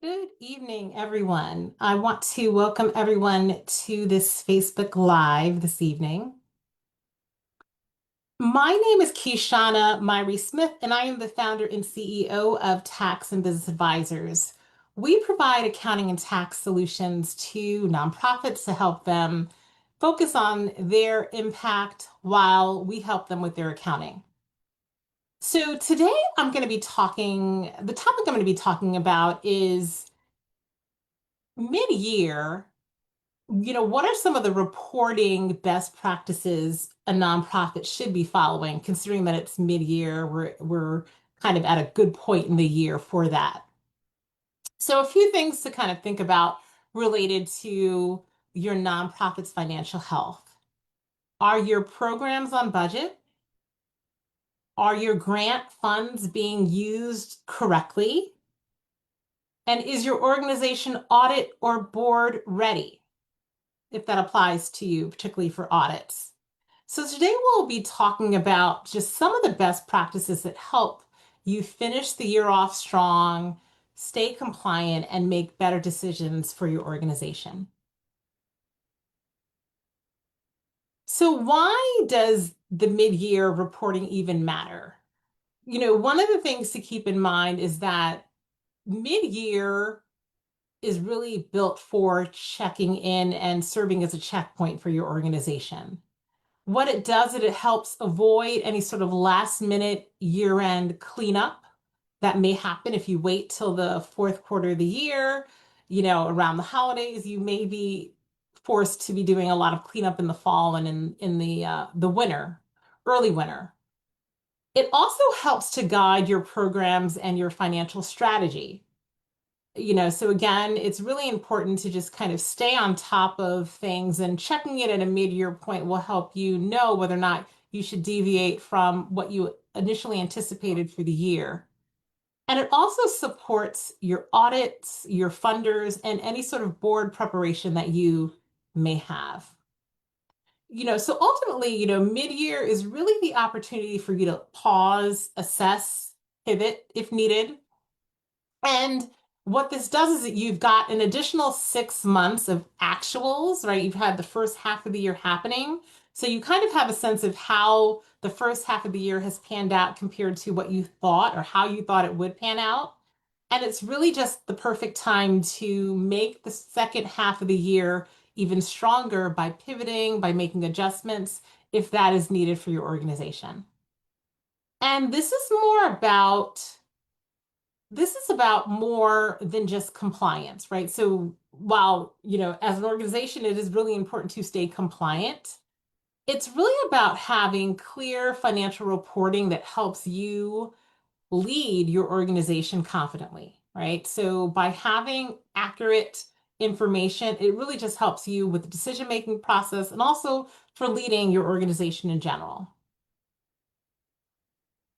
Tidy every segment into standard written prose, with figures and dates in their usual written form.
Good evening, everyone. I want to welcome everyone to this Facebook Live this evening. My name is Kishana Myrie-Smith, and I am the founder and CEO of Tax and Business Advisors. We provide accounting and tax solutions to nonprofits to help them focus on their impact while we help them with their accounting. So today the topic I'm going to be talking about is mid-year. What are some of the reporting best practices a nonprofit should be following, considering that it's mid-year, we're kind of at a good point in the year for that. So a few things to kind of think about related to your nonprofit's financial health. Are your programs on budget? Are your grant funds being used correctly? And is your organization audit or board ready, if that applies to you, particularly for audits? So today we'll be talking about just some of the best practices that help you finish the year off strong, stay compliant, and make better decisions for your organization. So why does the mid-year reporting even matter? One of the things to keep in mind is that mid-year is really built for checking in and serving as a checkpoint for your organization. What it does is it helps avoid any sort of last minute year-end cleanup that may happen if you wait till the fourth quarter of the year. Around the holidays, you may be forced to be doing a lot of cleanup in the fall and in the winter, early winter. It also helps to guide your programs and your financial strategy. So again, it's really important to just kind of stay on top of things, and checking it at a mid-year point will help you know whether or not you should deviate from what you initially anticipated for the year. And it also supports your audits, your funders, and any sort of board preparation that you may have. So ultimately, mid-year is really the opportunity for you to pause, assess, pivot if needed. And what this does is that you've got an additional 6 months of actuals, right? You've had the first half of the year happening. So you kind of have a sense of how the first half of the year has panned out compared to what you thought or how you thought it would pan out. And it's really just the perfect time to make the second half of the year even stronger by pivoting, by making adjustments if that is needed for your organization. And this is about more than just compliance, right? So while, as an organization, it is really important to stay compliant, it's really about having clear financial reporting that helps you lead your organization confidently, right? So by having accurate information, it really just helps you with the decision-making process and also for leading your organization in general.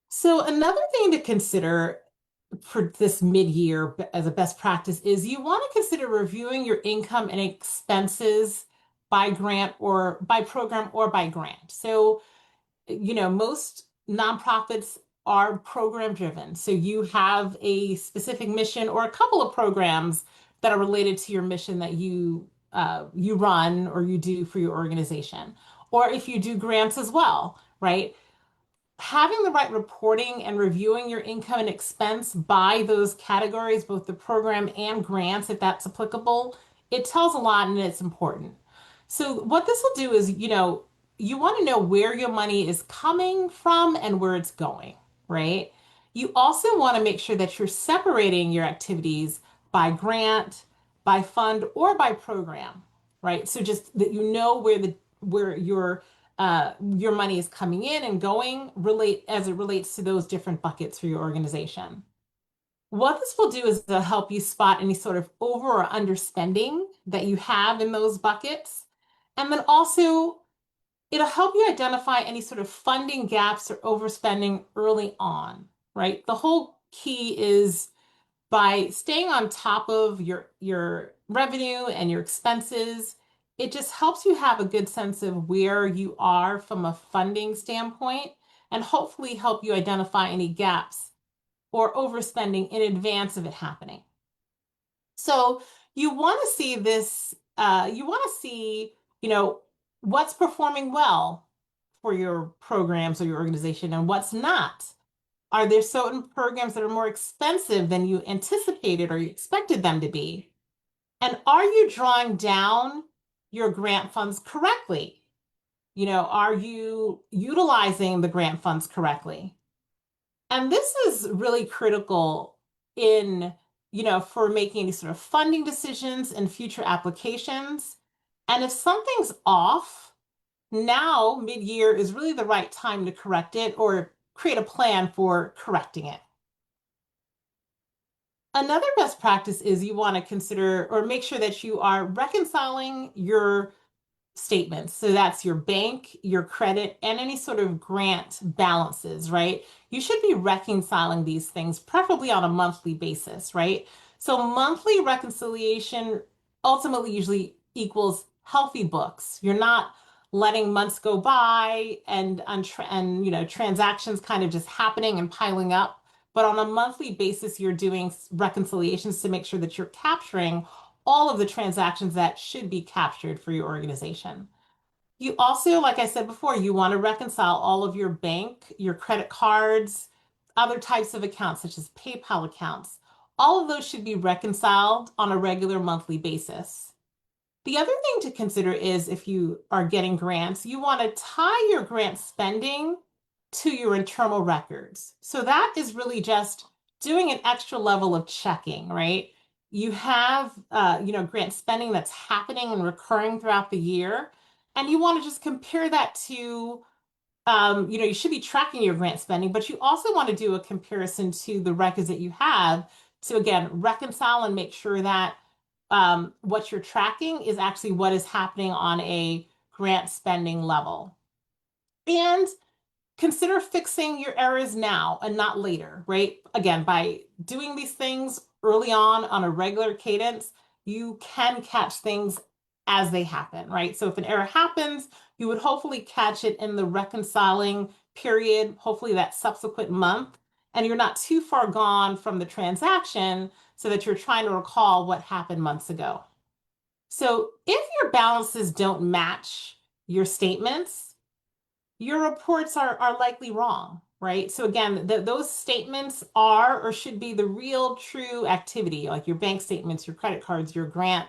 So another thing to consider for this mid-year as a best practice is you want to consider reviewing your income and expenses by grant or by program or by grant. So, most nonprofits are program driven. So you have a specific mission or a couple of programs that are related to your mission that you run or you do for your organization. Or if you do grants as well, right? Having the right reporting and reviewing your income and expense by those categories, both the program and grants, if that's applicable, it tells a lot and it's important. So what this will do is, you want to know where your money is coming from and where it's going, right? You also want to make sure that you're separating your activities by grant, by fund, or by program, right? So just that you know where your money is coming in and going relate as it relates to those different buckets for your organization. What this will do is to help you spot any sort of over or underspending that you have in those buckets. And then also, it'll help you identify any sort of funding gaps or overspending early on, right? The whole key is by staying on top of your revenue and your expenses, it just helps you have a good sense of where you are from a funding standpoint and hopefully help you identify any gaps or overspending in advance of it happening. So you want to see this, you want to see, you know, what's performing well for your programs or your organization and what's not. Are there certain programs that are more expensive than you anticipated or you expected them to be? And are you drawing down your grant funds correctly? Are you utilizing the grant funds correctly? And this is really critical in, for making any sort of funding decisions and future applications. And if something's off, now mid-year is really the right time to correct it or create a plan for correcting it. Another best practice is you want to consider or make sure that you are reconciling your statements. So that's your bank, your credit, and any sort of grant balances, right? You should be reconciling these things, preferably on a monthly basis, right? So monthly reconciliation ultimately usually equals healthy books. You're not letting months go by and transactions kind of just happening and piling up. But on a monthly basis, you're doing reconciliations to make sure that you're capturing all of the transactions that should be captured for your organization. You also, like I said before, you want to reconcile all of your bank, your credit cards, other types of accounts, such as PayPal accounts. All of those should be reconciled on a regular monthly basis. The other thing to consider is if you are getting grants, you want to tie your grant spending to your internal records. So that is really just doing an extra level of checking, right? You have, grant spending that's happening and recurring throughout the year, and you want to just compare that to, you should be tracking your grant spending, but you also want to do a comparison to the records that you have to, again, reconcile and make sure that what you're tracking is actually what is happening on a grant spending level. And consider fixing your errors now and not later, right? Again, by doing these things early on a regular cadence, you can catch things as they happen, right? So if an error happens, you would hopefully catch it in the reconciling period, hopefully that subsequent month, and you're not too far gone from the transaction so that you're trying to recall what happened months ago. So if your balances don't match your statements, your reports are likely wrong, right? So again, those statements are or should be the real true activity, like your bank statements, your credit cards, your grant,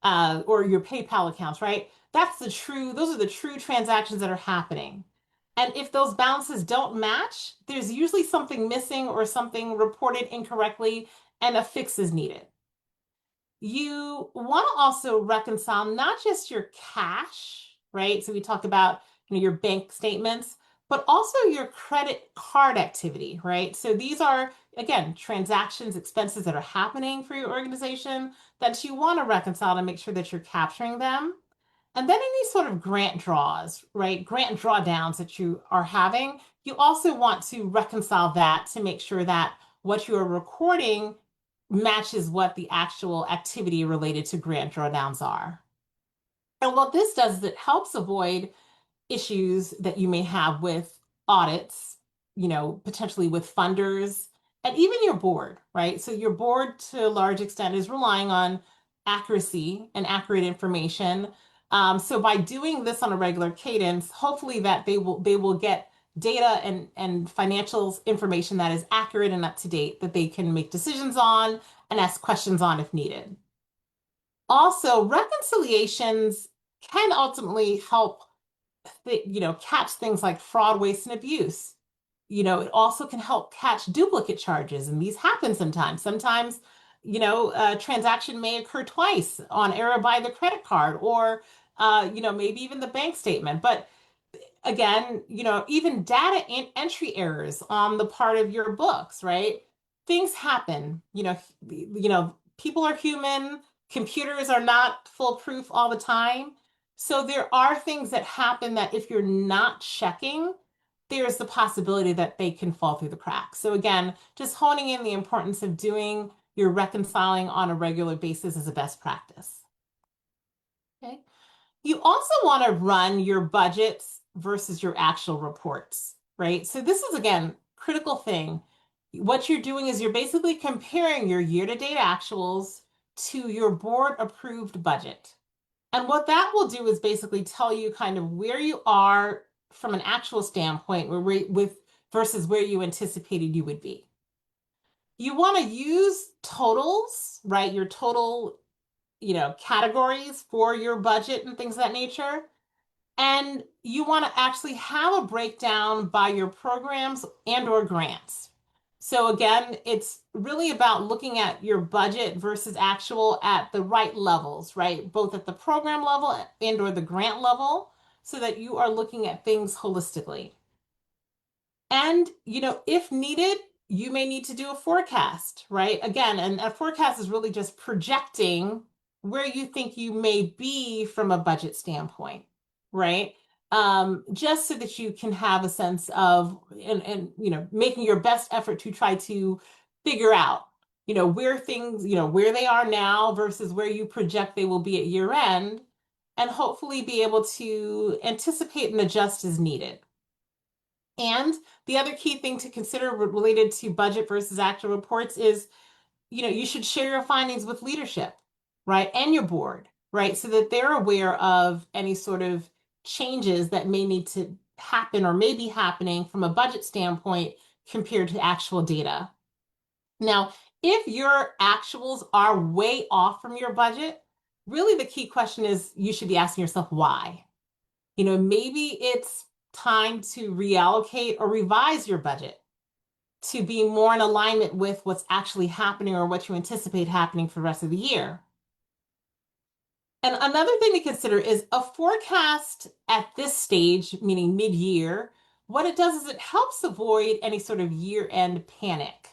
or your PayPal accounts, right? Those are the true transactions that are happening. And if those balances don't match, there's usually something missing or something reported incorrectly, and a fix is needed. You want to also reconcile not just your cash, right? So we talk about, your bank statements, but also your credit card activity, right? So these are, again, transactions, expenses that are happening for your organization that you want to reconcile to make sure that you're capturing them. And then any sort of grant draws, right? Grant drawdowns that you are having, you also want to reconcile that to make sure that what you are recording matches what the actual activity related to grant drawdowns are. And what this does is it helps avoid issues that you may have with audits, potentially with funders and even your board, right? So your board to a large extent is relying on accuracy and accurate information. So by doing this on a regular cadence, hopefully that they will get data and financials information that is accurate and up to date that they can make decisions on and ask questions on if needed. Also, reconciliations can ultimately help catch things like fraud, waste, and abuse. It also can help catch duplicate charges, and these happen sometimes. Sometimes, a transaction may occur twice on error by the credit card or, maybe even the bank statement. But again, even data entry errors on the part of your books, right? Things happen. People are human. Computers are not foolproof all the time. So there are things that happen that if you're not checking, there's the possibility that they can fall through the cracks. So again, just honing in the importance of doing your reconciling on a regular basis is a best practice. Okay. You also want to run your budgets versus your actual reports, right? So this is again, critical thing. What you're doing is you're basically comparing your year-to-date actuals to your board approved budget. And what that will do is basically tell you kind of where you are from an actual standpoint with versus where you anticipated you would be. You want to use totals, right? Your total, categories for your budget and things of that nature. And you want to actually have a breakdown by your programs and or grants. So again, it's really about looking at your budget versus actual at the right levels, right? Both at the program level and or the grant level, so that you are looking at things holistically. And, if needed, you may need to do a forecast, right? Again, and a forecast is really just projecting where you think you may be from a budget standpoint, right? Just so that you can have a sense of, and making your best effort to try to figure out, where things, where they are now versus where you project they will be at year end, and hopefully be able to anticipate and adjust as needed. And the other key thing to consider related to budget versus actual reports is, you should share your findings with leadership, right? And your board, right? So that they're aware of any sort of changes that may need to happen or may be happening from a budget standpoint compared to actual data. Now, if your actuals are way off from your budget, really the key question is you should be asking yourself why. Maybe it's time to reallocate or revise your budget to be more in alignment with what's actually happening or what you anticipate happening for the rest of the year. And another thing to consider is a forecast at this stage, meaning mid-year. What it does is it helps avoid any sort of year-end panic,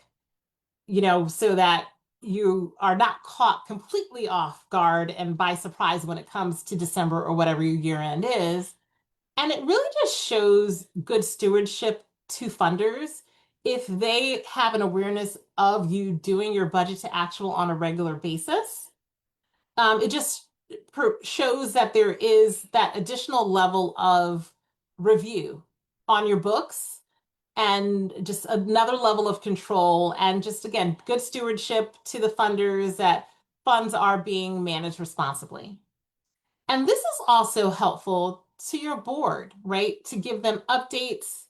so that you are not caught completely off guard and by surprise when it comes to December or whatever your year end is. And it really just shows good stewardship to funders if they have an awareness of you doing your budget to actual on a regular basis. It just shows that there is that additional level of review on your books and just another level of control and just, again, good stewardship to the funders that funds are being managed responsibly. And this is also helpful to your board, right? To give them updates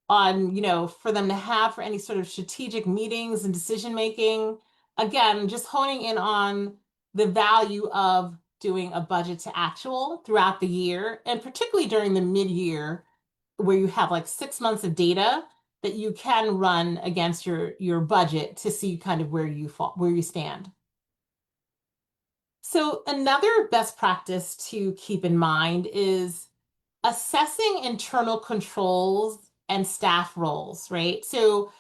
on, for them to have for any sort of strategic meetings and decision making. Again, just honing in on the value of doing a budget to actual throughout the year, and particularly during the mid-year where you have like 6 months of data that you can run against your budget to see kind of where you stand. So another best practice to keep in mind is assessing internal controls and staff roles, right? So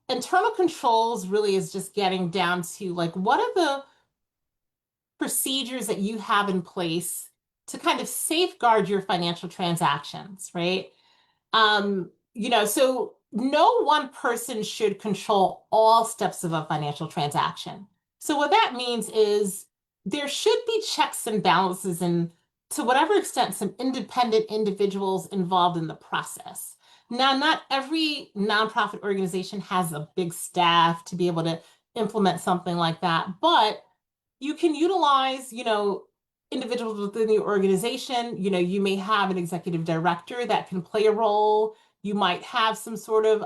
internal controls really is just getting down to like, what are the procedures that you have in place to kind of safeguard your financial transactions, right? So no one person should control all steps of a financial transaction. So what that means is there should be checks and balances and to whatever extent some independent individuals involved in the process. Now, not every nonprofit organization has a big staff to be able to implement something like that, but you can utilize, individuals within the organization. You may have an executive director that can play a role. You might have some sort of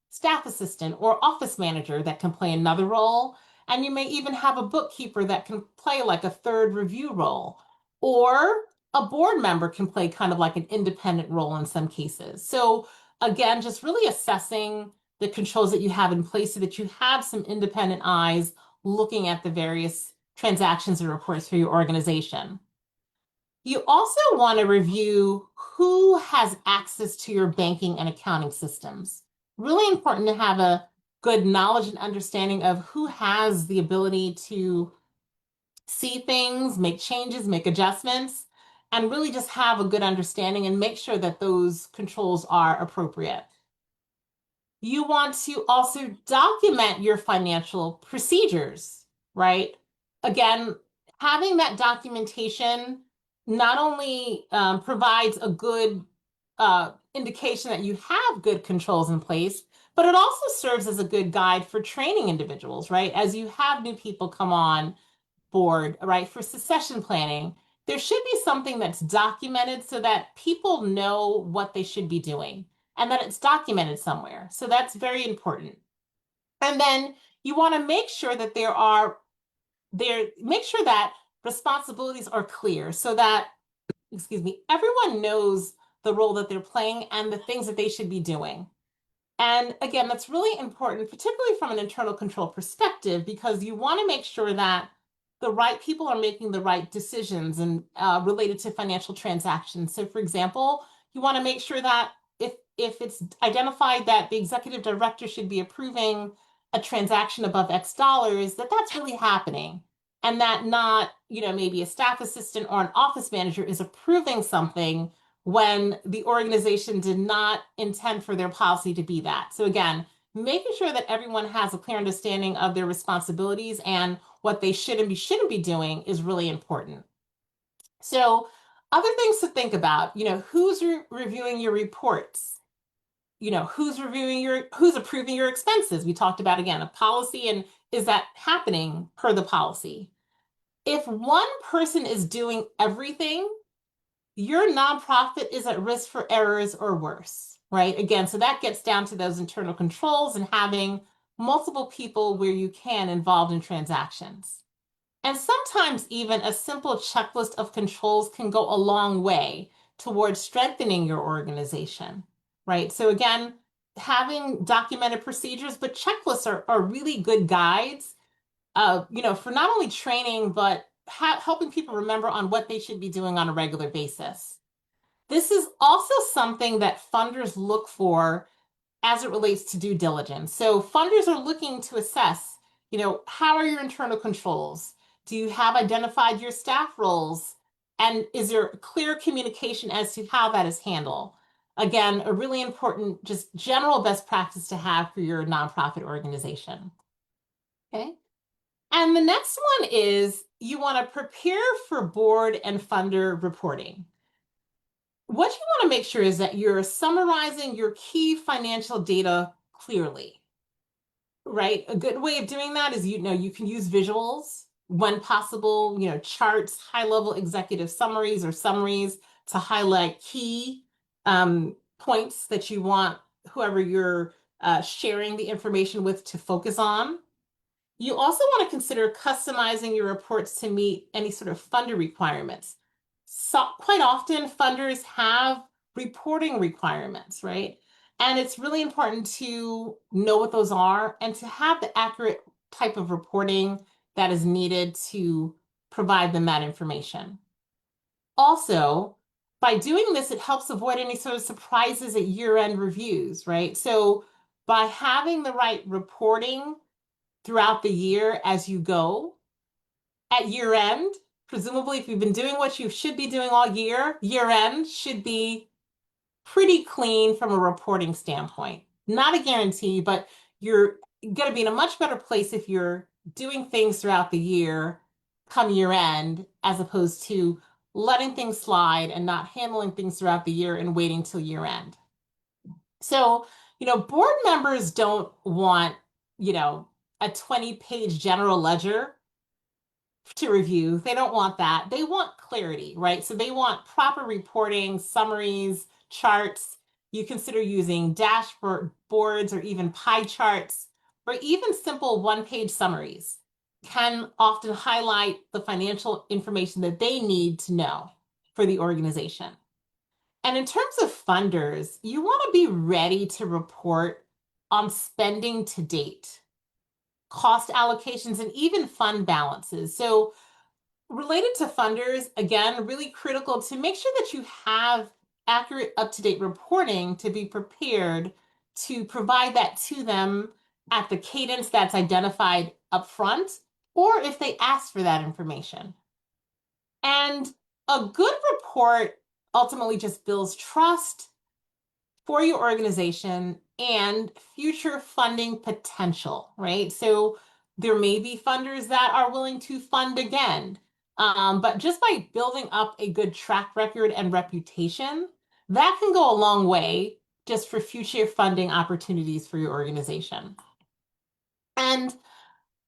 staff assistant or office manager that can play another role. And you may even have a bookkeeper that can play like a third review role. Or a board member can play kind of like an independent role in some cases. So again, just really assessing the controls that you have in place so that you have some independent eyes looking at the various transactions and reports for your organization. You also want to review who has access to your banking and accounting systems. Really important to have a good knowledge and understanding of who has the ability to see things, make changes, make adjustments, and really just have a good understanding and make sure that those controls are appropriate. You want to also document your financial procedures, right? Again, having that documentation not only provides a good indication that you have good controls in place, but it also serves as a good guide for training individuals, right? As you have new people come on, board, right, for succession planning, there should be something that's documented so that people know what they should be doing and that it's documented somewhere. So that's very important. And then you want to make sure that make sure that responsibilities are clear so that, excuse me, everyone knows the role that they're playing and the things that they should be doing. And again, that's really important, particularly from an internal control perspective, because you want to make sure that the right people are making the right decisions and related to financial transactions. So, for example, you want to make sure that if it's identified that the executive director should be approving a transaction above X dollars, that that's really happening, and that not, maybe a staff assistant or an office manager is approving something when the organization did not intend for their policy to be that. So again, making sure that everyone has a clear understanding of their responsibilities and what they should and shouldn't be doing is really important. So other things to think about, who's reviewing your reports? Who's approving your expenses? We talked about, again, a policy, and is that happening per the policy? If one person is doing everything, your nonprofit is at risk for errors or worse, right? Again, so that gets down to those internal controls and having multiple people where you can involved in transactions. And sometimes even a simple checklist of controls can go a long way towards strengthening your organization, right? So again, having documented procedures, but checklists are really good guides, for not only training, but helping people remember on what they should be doing on a regular basis. This is also something that funders look for as it relates to due diligence. So funders are looking to assess, how are your internal controls? Do you have identified your staff roles? And is there clear communication as to how that is handled? Again, a really important, just general best practice to have for your nonprofit organization. Okay. And the next one is you want to prepare for board and funder reporting. What you want to make sure is that you're summarizing your key financial data clearly, right? A good way of doing that is, you can use visuals when possible, charts, high-level executive summaries or summaries to highlight key points that you want whoever you're sharing the information with to focus on. You also want to consider customizing your reports to meet any sort of funder requirements. So quite often funders have reporting requirements, right? And it's really important to know what those are and to have the accurate type of reporting that is needed to provide them that information. Also, by doing this, it helps avoid any sort of surprises at year-end reviews, right? So by having the right reporting throughout the year as you go, at year end, presumably if you've been doing what you should be doing all year, year end should be pretty clean from a reporting standpoint. Not a guarantee, but you're going to be in a much better place if you're doing things throughout the year come year end, as opposed to letting things slide and not handling things throughout the year and waiting till year end. So, board members don't want, a 20-page general ledger to review. They don't want that. They want clarity, right? So they want proper reporting, summaries, charts. You consider using dashboard boards or even pie charts, or even simple one-page summaries can often highlight the financial information that they need to know for the organization. And in terms of funders, you want to be ready to report on spending to date, cost allocations, and even fund balances. So related to funders, again, really critical to make sure that you have accurate, up-to-date reporting to be prepared to provide that to them at the cadence that's identified upfront, or if they ask for that information. And a good report ultimately just builds trust for your organization and future funding potential, right? So there may be funders that are willing to fund again. But just by building up a good track record and reputation, that can go a long way just for future funding opportunities for your organization. And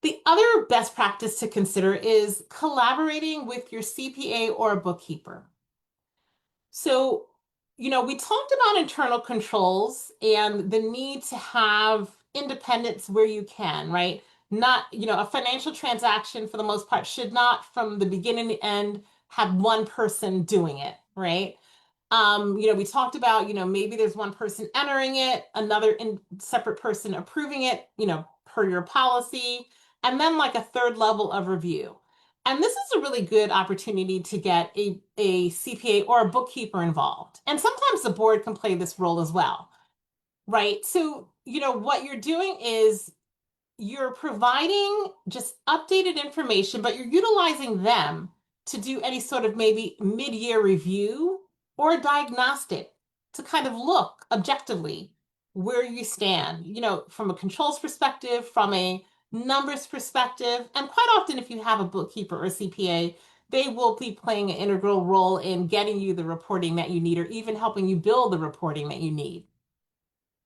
The other best practice to consider is collaborating with your CPA or a bookkeeper. So, we talked about internal controls and the need to have independence where you can, right? Not, a financial transaction for the most part should not, from the beginning to end, have one person doing it, right? We talked about, maybe there's one person entering it, another separate person approving it, per your policy, and then like a third level of review. And this is a really good opportunity to get a CPA or a bookkeeper involved. And sometimes the board can play this role as well, right? So, what you're doing is you're providing just updated information, but you're utilizing them to do any sort of maybe mid-year review or diagnostic to kind of look objectively where you stand, from a controls perspective, from a numbers perspective. And quite often, if you have a bookkeeper or a CPA, they will be playing an integral role in getting you the reporting that you need or even helping you build the reporting that you need.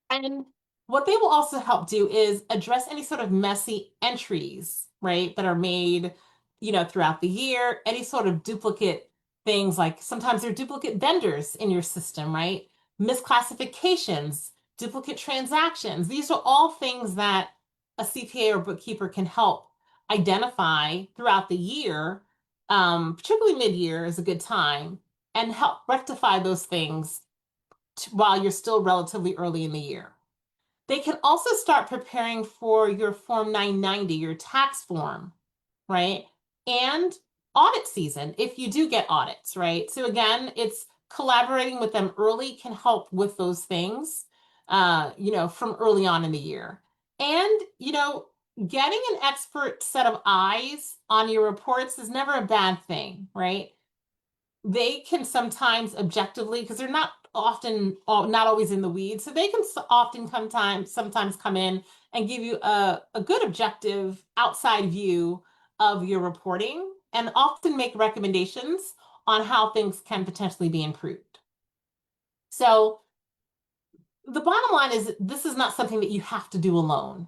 And what they will also help do is address any sort of messy entries, right, that are made, throughout the year, any sort of duplicate things, like sometimes there are duplicate vendors in your system, right? Misclassifications, duplicate transactions. These are all things that a CPA or bookkeeper can help identify throughout the year, particularly mid-year is a good time, and help rectify those things while you're still relatively early in the year. They can also start preparing for your Form 990, your tax form, right? And audit season, if you do get audits, right? So again, it's collaborating with them early can help with those things, from early on in the year. And, getting an expert set of eyes on your reports is never a bad thing, right? They can sometimes objectively, because they're not often not always in the weeds, so they can often sometimes come in and give you a good objective outside view of your reporting and often make recommendations on how things can potentially be improved. So the bottom line is this is not something that you have to do alone,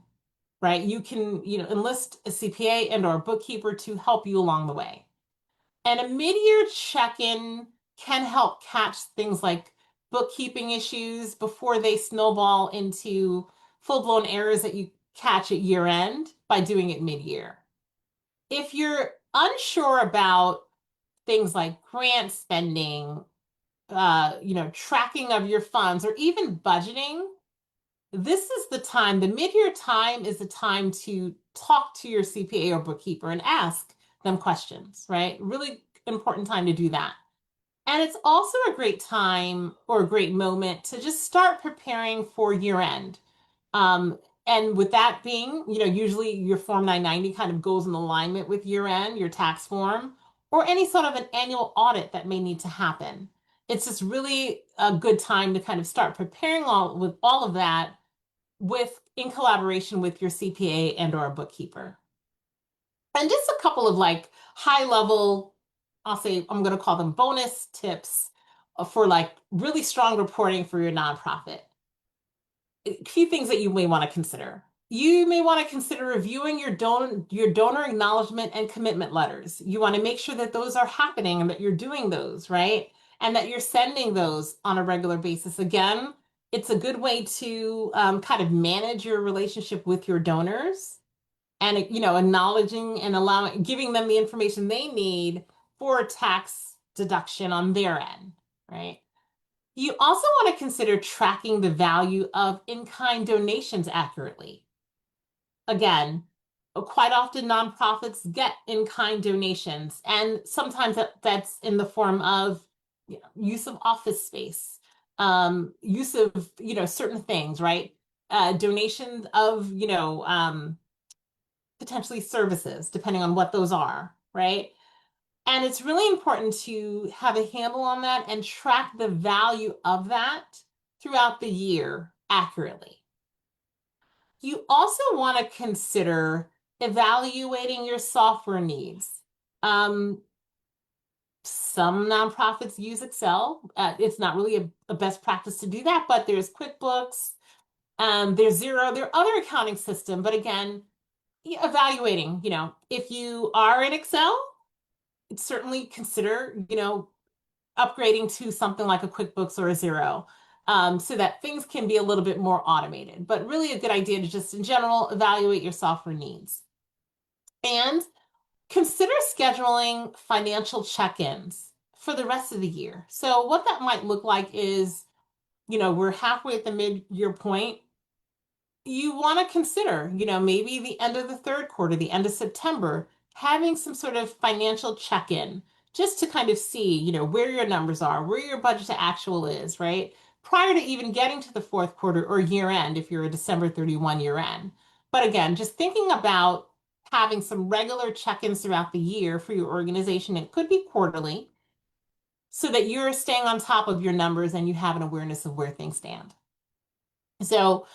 right? You can, enlist a CPA and or a bookkeeper to help you along the way. And a mid-year check-in can help catch things like bookkeeping issues before they snowball into full-blown errors that you catch at year end by doing it mid-year. If you're unsure about things like grant spending, tracking of your funds, or even budgeting, this is the time, the mid-year time is the time to talk to your CPA or bookkeeper and ask them questions, right? Really important time to do that. And it's also a great time or a great moment to just start preparing for year end. Um, and with that being, usually your Form 990 kind of goes in alignment with year end, your tax form, or any sort of an annual audit that may need to happen. It's just really a good time to kind of start preparing with all of that in collaboration with your CPA and or a bookkeeper. And just a couple of like high level, I'll say I'm going to call them bonus tips for like really strong reporting for your nonprofit. A few things that you may want to consider. You may want to consider reviewing your donor acknowledgement and commitment letters. You want to make sure that those are happening and that you're doing those, right? And that you're sending those on a regular basis. Again, it's a good way to kind of manage your relationship with your donors and, acknowledging and giving them the information they need for a tax deduction on their end, right? You also want to consider tracking the value of in-kind donations accurately. Again, quite often nonprofits get in-kind donations, and sometimes that's in the form of use of office space, use of certain things, right? Donations of potentially services, depending on what those are, right? And it's really important to have a handle on that and track the value of that throughout the year accurately. You also want to consider evaluating your software needs. Some nonprofits use Excel. It's not really a best practice to do that, but there's QuickBooks, there's Xero, there are other accounting systems, but again, evaluating, if you are in Excel, certainly consider, upgrading to something like a QuickBooks or a Xero, so that things can be a little bit more automated. But really a good idea to just in general evaluate your software needs. And consider scheduling financial check-ins for the rest of the year. So what that might look like is, we're halfway at the mid-year point. You want to consider, maybe the end of the third quarter, the end of September, having some sort of financial check-in just to kind of see, where your numbers are, where your budget to actual is, right? Prior to even getting to the fourth quarter or year end, if you're a December 31 year end. But again, just thinking about having some regular check-ins throughout the year for your organization. It could be quarterly, so that you're staying on top of your numbers and you have an awareness of where things stand. So,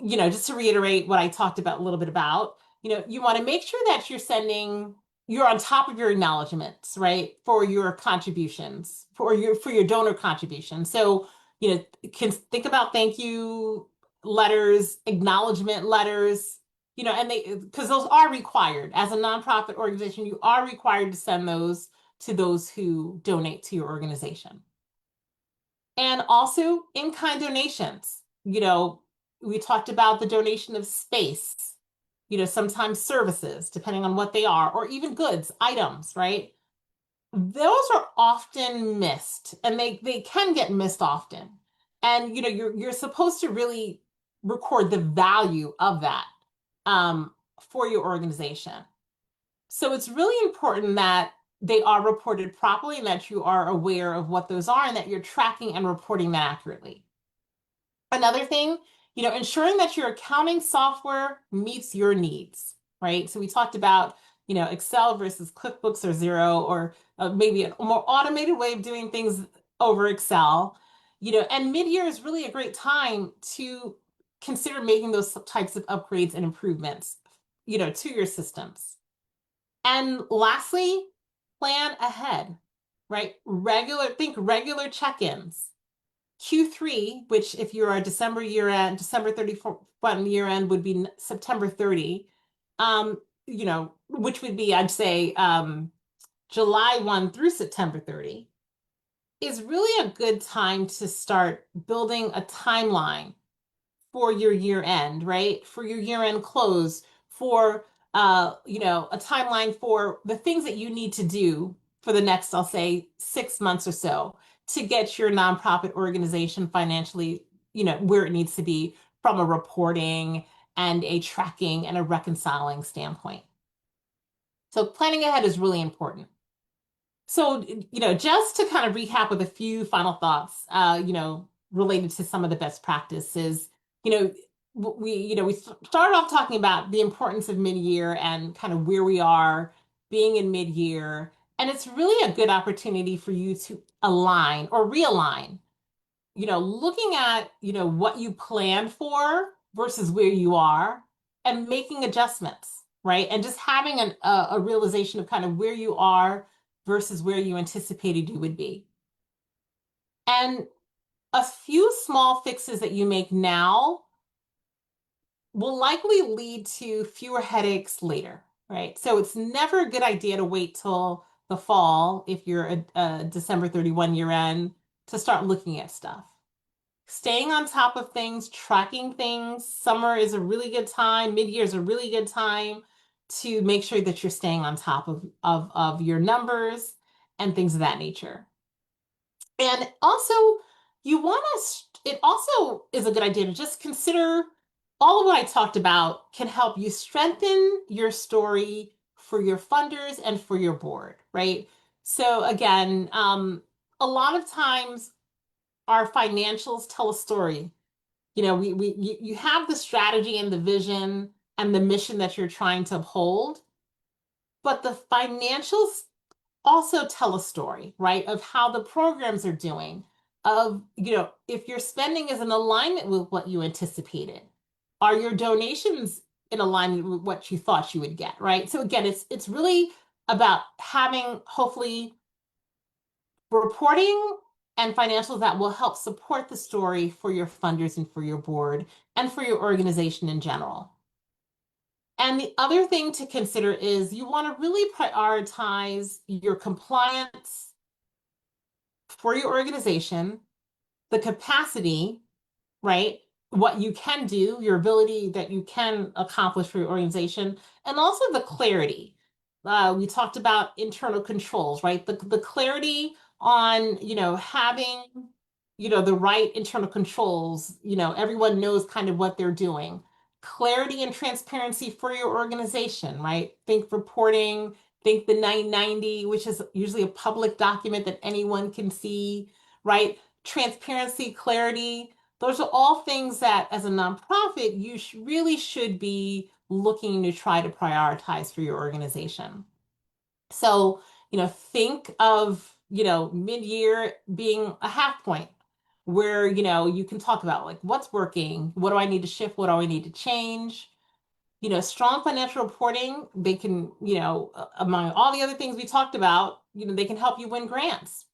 just to reiterate what I talked about a little bit about, you want to make sure that you're on top of your acknowledgments, right? For your contributions, for your donor contributions. So, can think about thank you letters, acknowledgement letters, and because those are required as a nonprofit organization, you are required to send those to those who donate to your organization. And also in-kind donations. We talked about the donation of space, sometimes services, depending on what they are, or even goods, items, right? Those are often missed, and they can get missed often. And you're supposed to really record the value of that for your organization. So it's really important that they are reported properly and that you are aware of what those are and that you're tracking and reporting that accurately. Another thing, ensuring that your accounting software meets your needs, right? So we talked about, Excel versus QuickBooks or Xero, or maybe a more automated way of doing things over Excel, and mid-year is really a great time to consider making those types of upgrades and improvements, to your systems. And lastly, plan ahead, right? Think regular check-ins. Q3, which if you're a December year end, December 31 year end would be September 30, which would be, I'd say, July 1 through September 30, is really a good time to start building a timeline for your year end, right? For your year end close, for a timeline for the things that you need to do for the next, I'll say, 6 months or so to get your nonprofit organization financially, where it needs to be from a reporting and a tracking and a reconciling standpoint. So planning ahead is really important. So, just to kind of recap with a few final thoughts, related to some of the best practices, you know, we started off talking about the importance of mid-year and kind of where we are being in mid-year. And it's really a good opportunity for you to align or realign, looking at, what you planned for versus where you are and making adjustments, right? And just having a realization of kind of where you are versus where you anticipated you would be. And a few small fixes that you make now will likely lead to fewer headaches later, right? So it's never a good idea to wait till the fall if you're a December 31 year end to start looking at stuff. Staying on top of things, tracking things. Summer is a really good time. Mid-year is a really good time to make sure that you're staying on top of your numbers and things of that nature. And also, it also is a good idea to just consider all of what I talked about can help you strengthen your story for your funders and for your board, right? So again, a lot of times our financials tell a story. You have the strategy and the vision and the mission that you're trying to uphold, but the financials also tell a story, right, of how the programs are doing, of, if your spending is in alignment with what you anticipated. Are your donations in alignment with what you thought you would get, right? So again, it's really about having, hopefully, reporting and financials that will help support the story for your funders and for your board and for your organization in general. And the other thing to consider is you want to really prioritize your compliance for your organization, the capacity, right? What you can do, your ability that you can accomplish for your organization, and also the clarity. We talked about internal controls, right? The clarity on, having, the right internal controls, everyone knows kind of what they're doing. Clarity and transparency for your organization, right? Think reporting, think the 990, which is usually a public document that anyone can see, right? Transparency, clarity, those are all things that, as a nonprofit, you really should be looking to try to prioritize for your organization. So, think of, mid-year being a half point where, you can talk about like what's working, what do I need to shift, what do I need to change, strong financial reporting, they can, among all the other things we talked about, they can help you win grants.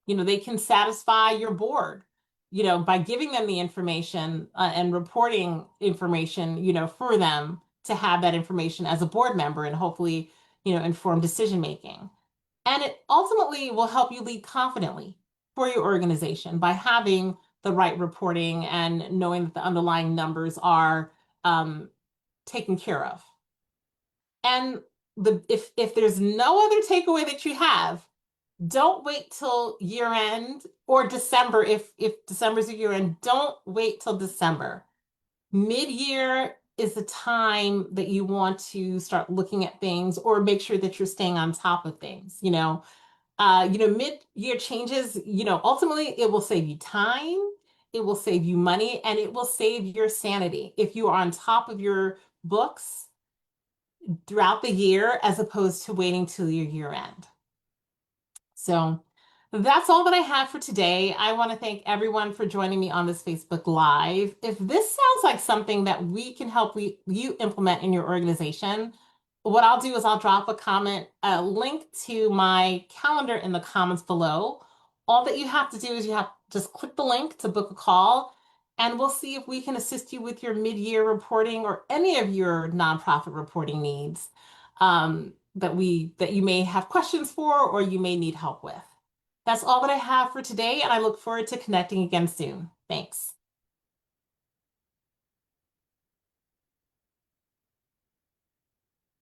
They can satisfy your board, by giving them the information and reporting information, for them to have that information as a board member and hopefully, inform decision making. And it ultimately will help you lead confidently for your organization by having the right reporting and knowing that the underlying numbers are taken care of. And if there's no other takeaway that you have, don't wait till year end or December. If December's a year end, don't wait till December. Mid-year is the time that you want to start looking at things or make sure that you're staying on top of things. Mid-year changes, ultimately it will save you time, it will save you money, and it will save your sanity if you are on top of your books throughout the year as opposed to waiting till your year end. So that's all that I have for today. I want to thank everyone for joining me on this Facebook Live. If this sounds like something that we can help you implement in your organization, what I'll do is I'll drop a link to my calendar in the comments below. All that you have to do is you have to just click the link to book a call, and we'll see if we can assist you with your mid-year reporting or any of your nonprofit reporting needs. That you may have questions for or you may need help with. That's all that I have for today, and I look forward to connecting again soon. Thanks.